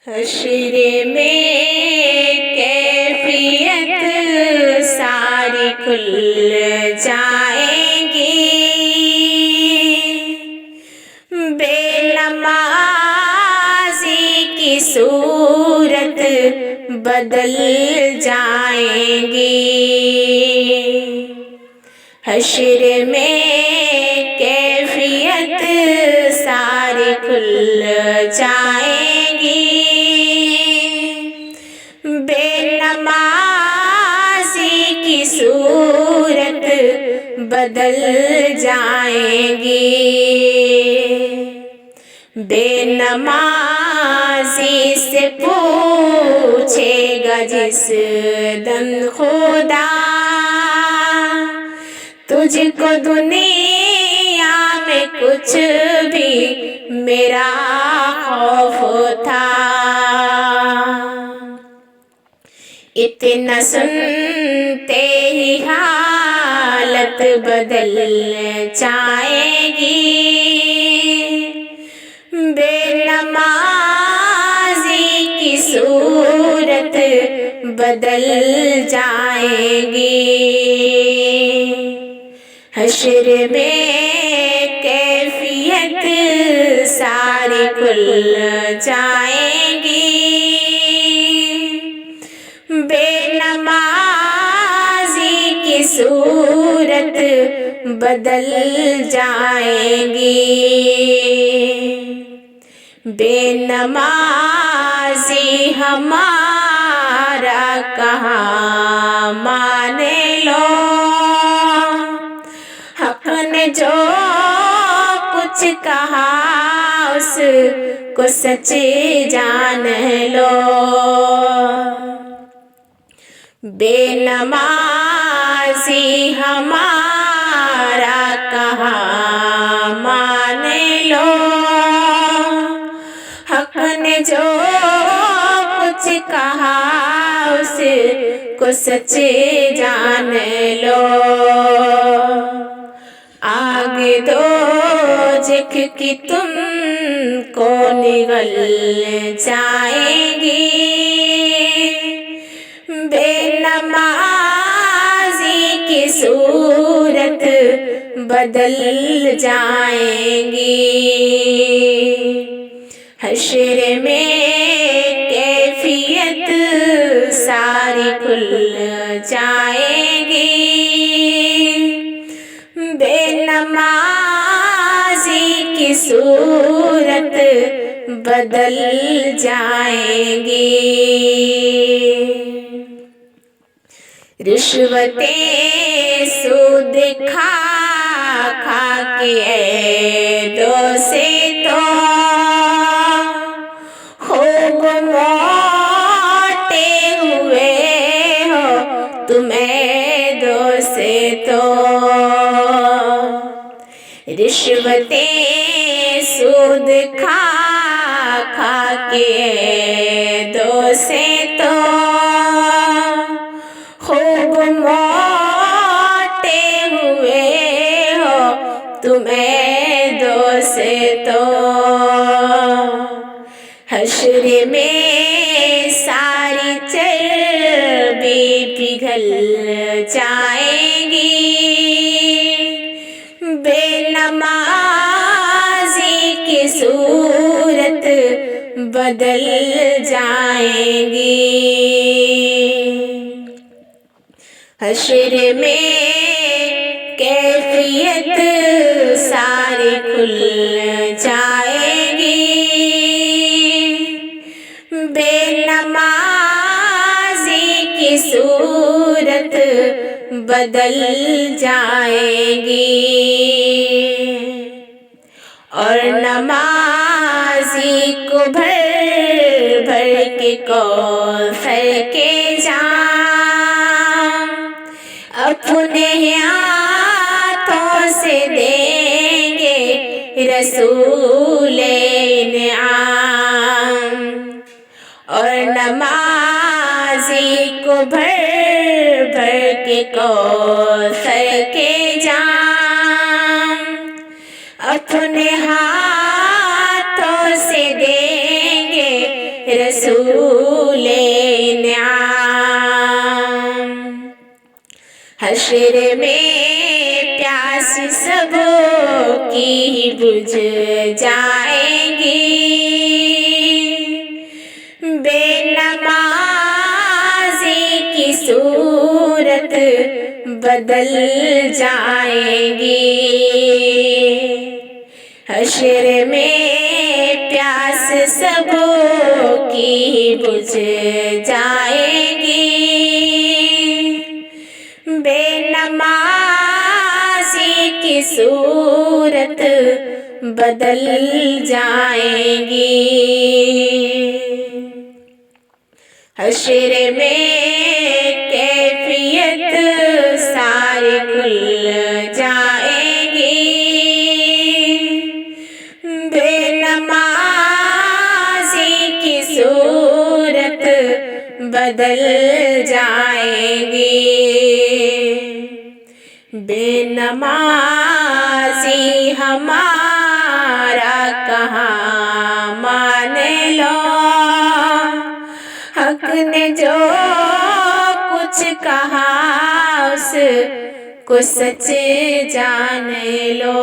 حشر میں کیفیت ساری کھل جائیں گی، بے نمازی کی صورت بدل جائیں گی۔ حشر میں کیفیت ساری کھل جائیں گی، بے نمازی کی صورت بدل جائیں گی۔ بے نمازی سے پوچھے گا جس دم خدا، تجھ کو دنیا میں کچھ بھی میرا خوف تھا؟ اتنا سنتے ہی حالت بدل جائے گی، بے نمازی کی صورت بدل جائے گی۔ حشر میں کیفیت ساری کھل جائیں گی، بے نمازی کی صورت بدل جائیں گی۔ بے نمازی ہمارا کہاں مانے لو، حق نے جو کچھ کہا اس کو سچ جان لو۔ بے نمازی ہمارا کہاں مان لو، حق نے جو کچھ کہا اس کو سچ جان لو۔ آگ دوزخ کی تم کو نگل جائیں گی، بے نمازی کی صورت بدل جائیں گی۔ حشر میں کیفیت ساری کھل جائیں گی، بے نمازی کی صورت بدل جائیں گی۔ رشوتیں سود کھا کھا کے عیدوں سے تو خوب موٹے ہوئے ہو تم عیدوں سے تو۔ رشوتیں سود کھا کھا کے عیدوں سے تو خوب موٹے ہوئے ہو تم عیدوں سے تو۔ حشر میں ساری چربی پگھل جائیں گی، بے نمازی کی صورت بدل جائیں گی۔ حشر میں کیفیت ساری کھل جائیں گی، بے نمازی کی صورت بدل جائیں گی۔ اور نمازی کو بھر بھر کے کوثر کے جام اپنے ہاتھوں سے دیں گے رسول انعام۔ اور نمازی کو بھر بھر کے کوثر کے جام اپنے ہاتھوں سے دیں گے رسول نعام۔ حشر میں پیاس سب کی بجھ جائے گی، بے نمازی کی صورت بدل جائے گی۔ حشر میں پیاس سب کی بجھ جائے گی، بے نمازی کی صورت بدل جائے گی۔ حشر میں کیفیت ساری کھل جائے گی، بے نمازی کی صورت بدل جائے گی۔ بے نمازی ہمارا کہاں مان لو، حق نے جو کچھ کہا اس کو سچ جان لو۔